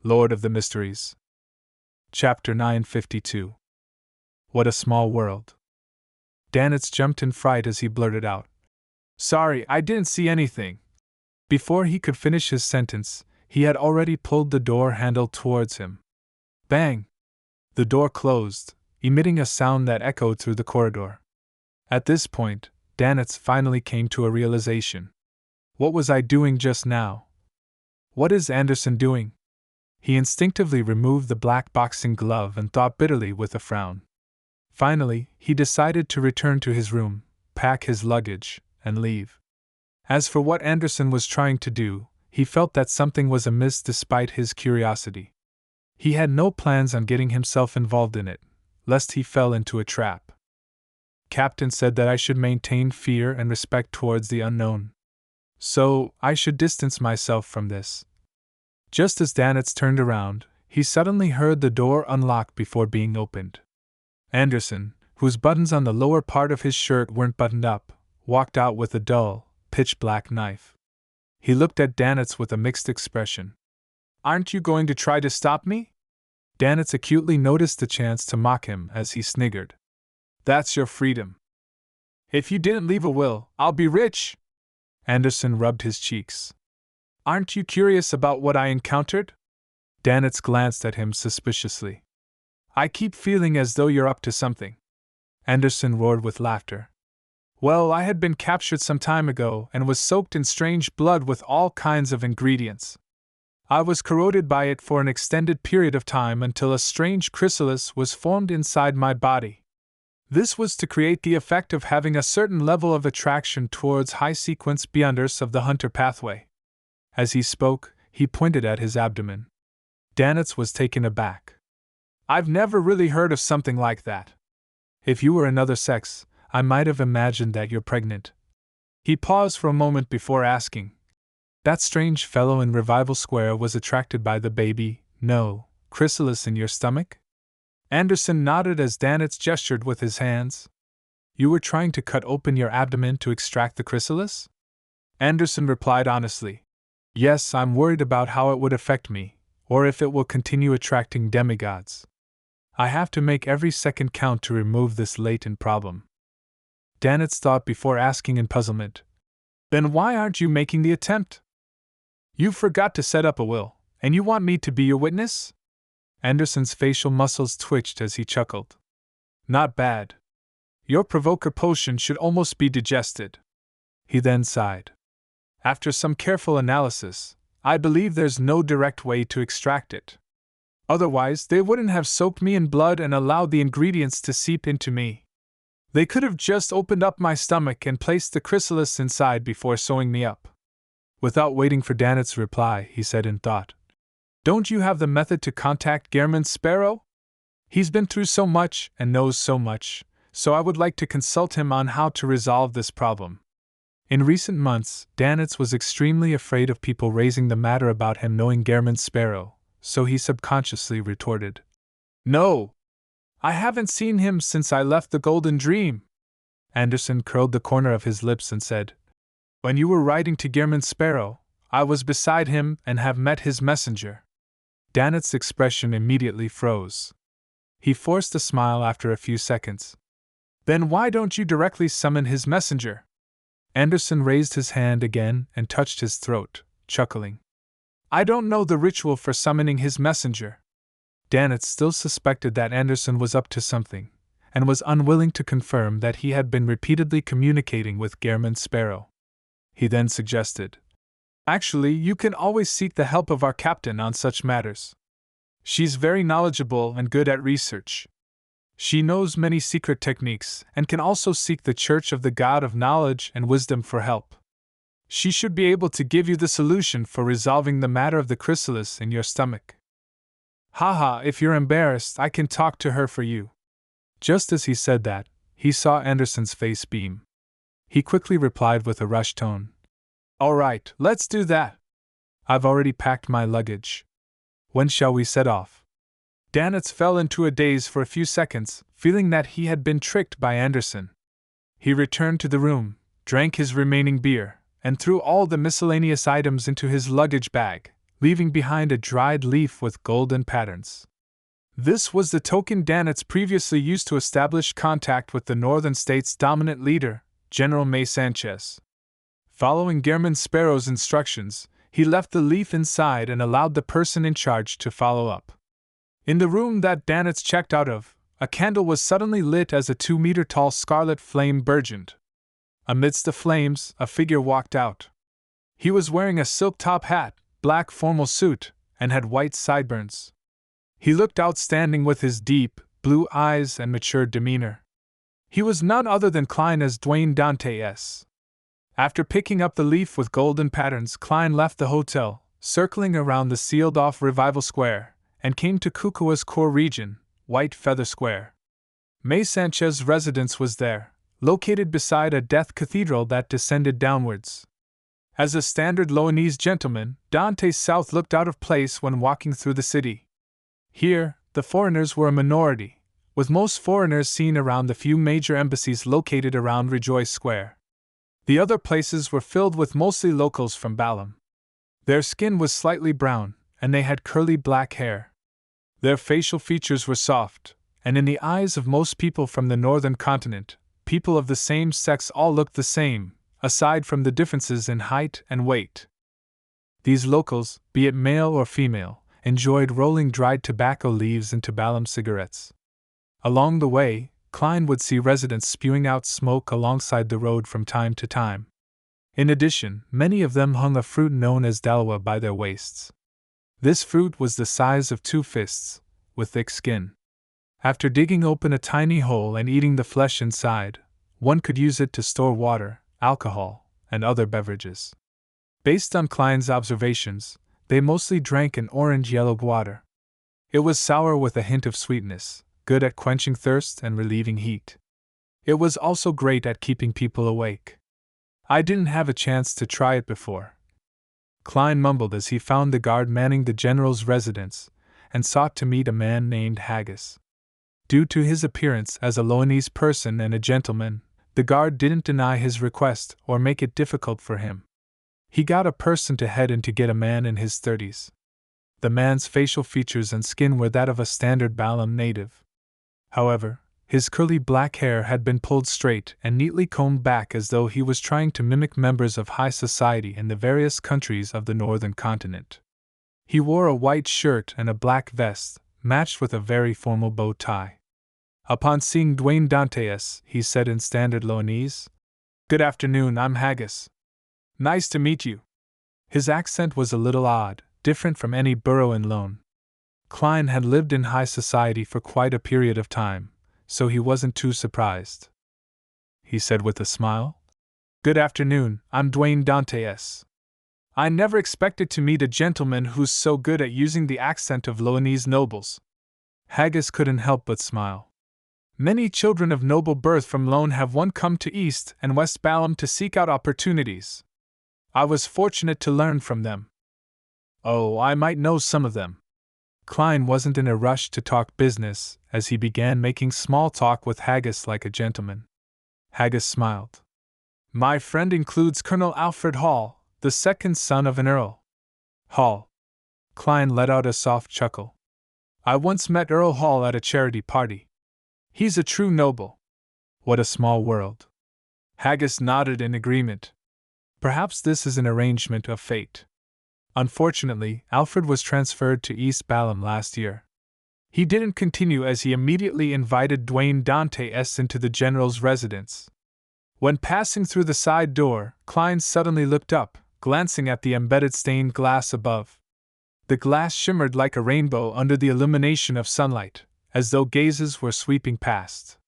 Lord of the Mysteries. Chapter 952. What a Small World. Danitz jumped in fright as he blurted out, "Sorry, I didn't see anything." Before he could finish his sentence, he had already pulled the door handle towards him. Bang! The door closed, emitting a sound that echoed through the corridor. At this point, Danitz finally came to a realization. What was I doing just now? What is Anderson doing? He instinctively removed the black boxing glove and thought bitterly with a frown. Finally, he decided to return to his room, pack his luggage, and leave. As for what Anderson was trying to do, he felt that something was amiss despite his curiosity. He had no plans on getting himself involved in it, lest he fell into a trap. Captain said that I should maintain fear and respect towards the unknown. So, I should distance myself from this. Just as Danitz turned around, he suddenly heard the door unlock before being opened. Anderson, whose buttons on the lower part of his shirt weren't buttoned up, walked out with a dull, pitch-black knife. He looked at Danitz with a mixed expression. "Aren't you going to try to stop me?" Danitz acutely noticed the chance to mock him as he sniggered. "That's your freedom. If you didn't leave a will, I'll be rich." Anderson rubbed his cheeks. "Aren't you curious about what I encountered?" Danitz glanced at him suspiciously. "I keep feeling as though you're up to something." Anderson roared with laughter. "Well, I had been captured some time ago and was soaked in strange blood with all kinds of ingredients. I was corroded by it for an extended period of time until a strange chrysalis was formed inside my body. This was to create the effect of having a certain level of attraction towards high-sequence beyonders of the hunter pathway." As he spoke, he pointed at his abdomen. Danitz was taken aback. "I've never really heard of something like that. If you were another sex, I might have imagined that you're pregnant." He paused for a moment before asking, "That strange fellow in Revival Square was attracted by the baby, no, chrysalis in your stomach?" Anderson nodded as Danitz gestured with his hands. "You were trying to cut open your abdomen to extract the chrysalis?" Anderson replied honestly. "Yes, I'm worried about how it would affect me, or if it will continue attracting demigods. I have to make every second count to remove this latent problem." Danitz thought before asking in puzzlement, "Then why aren't you making the attempt? You forgot to set up a will, and you want me to be your witness?" Anderson's facial muscles twitched as he chuckled. "Not bad. Your provoker potion should almost be digested." He then sighed. "After some careful analysis, I believe there's no direct way to extract it. Otherwise, they wouldn't have soaked me in blood and allowed the ingredients to seep into me. They could have just opened up my stomach and placed the chrysalis inside before sewing me up." Without waiting for Danitz's reply, he said in thought, "Don't you have the method to contact Gehrman Sparrow? He's been through so much and knows so much, so I would like to consult him on how to resolve this problem." In recent months, Danitz was extremely afraid of people raising the matter about him knowing Gehrman Sparrow, so he subconsciously retorted, "No! I haven't seen him since I left the Golden Dream." Anderson curled the corner of his lips and said, "When you were writing to Gehrman Sparrow, I was beside him and have met his messenger." Danitz's expression immediately froze. He forced a smile after a few seconds. "Then why don't you directly summon his messenger?" Anderson raised his hand again and touched his throat, chuckling. "I don't know the ritual for summoning his messenger." Danitz still suspected that Anderson was up to something, and was unwilling to confirm that he had been repeatedly communicating with Gehrman Sparrow. He then suggested, "Actually, you can always seek the help of our captain on such matters. She's very knowledgeable and good at research. She knows many secret techniques and can also seek the Church of the God of Knowledge and Wisdom for help. She should be able to give you the solution for resolving the matter of the chrysalis in your stomach." "Haha, if you're embarrassed, I can talk to her for you." Just as he said that, he saw Anderson's face beam. He quickly replied with a rushed tone, "All right, let's do that. I've already packed my luggage. When shall we set off?" Danitz fell into a daze for a few seconds, feeling that he had been tricked by Anderson. He returned to the room, drank his remaining beer, and threw all the miscellaneous items into his luggage bag, leaving behind a dried leaf with golden patterns. This was the token Danitz previously used to establish contact with the Northern States' dominant leader, General May Sanchez. Following Gehrman Sparrow's instructions, he left the leaf inside and allowed the person in charge to follow up. In the room that Danitz checked out of, a candle was suddenly lit as a 2-meter-tall scarlet flame burgeoned. Amidst the flames, a figure walked out. He was wearing a silk top hat, black formal suit, and had white sideburns. He looked outstanding with his deep, blue eyes and mature demeanor. He was none other than Klein as Dwayne Dantes. After picking up the leaf with golden patterns, Klein left the hotel, circling around the sealed-off Revival Square, and came to Kukua's core region, White Feather Square. May Sanchez's residence was there, located beside a death cathedral that descended downwards. As a standard Loanese gentleman, Dante South looked out of place when walking through the city. Here, the foreigners were a minority, with most foreigners seen around the few major embassies located around Rejoice Square. The other places were filled with mostly locals from Balam. Their skin was slightly brown, and they had curly black hair. Their facial features were soft, and in the eyes of most people from the northern continent, people of the same sex all looked the same, aside from the differences in height and weight. These locals, be it male or female, enjoyed rolling dried tobacco leaves into Balam cigarettes. Along the way, Klein would see residents spewing out smoke alongside the road from time to time. In addition, many of them hung a fruit known as dalwa by their waists. This fruit was the size of 2 fists, with thick skin. After digging open a tiny hole and eating the flesh inside, one could use it to store water, alcohol, and other beverages. Based on Klein's observations, they mostly drank an orange-yellow water. It was sour with a hint of sweetness, good at quenching thirst and relieving heat. It was also great at keeping people awake. I didn't have a chance to try it before. Klein mumbled as he found the guard manning the general's residence, and sought to meet a man named Haggis. Due to his appearance as a Loanese person and a gentleman, the guard didn't deny his request or make it difficult for him. He got a person to head in to get a man in his 30s. The man's facial features and skin were that of a standard Balam native. However, his curly black hair had been pulled straight and neatly combed back as though he was trying to mimic members of high society in the various countries of the northern continent. He wore a white shirt and a black vest, matched with a very formal bow tie. Upon seeing Dwayne Dantes, he said in standard Loanese, "Good afternoon, I'm Haggis. Nice to meet you." His accent was a little odd, different from any borough in Lone. Klein had lived in high society for quite a period of time, so he wasn't too surprised. He said with a smile, "Good afternoon, I'm Dwayne Dantes. I never expected to meet a gentleman who's so good at using the accent of Loanese nobles." Haggis couldn't help but smile. Many children of noble birth from Lone have come to East and West Balam to seek out opportunities. I was fortunate to learn from them. Oh, I might know some of them. Klein wasn't in a rush to talk business as he began making small talk with Haggis like a gentleman. Haggis smiled. "My friend includes Colonel Alfred Hall, the second son of an earl." "Hall." Klein let out a soft chuckle. "I once met Earl Hall at a charity party. He's a true noble." What a small world. Haggis nodded in agreement. Perhaps this is an arrangement of fate. Unfortunately, Alfred was transferred to East Balam last year. He didn't continue as he immediately invited Dwayne Dantes into the general's residence. When passing through the side door, Klein suddenly looked up, glancing at the embedded stained glass above. The glass shimmered like a rainbow under the illumination of sunlight, as though gazes were sweeping past.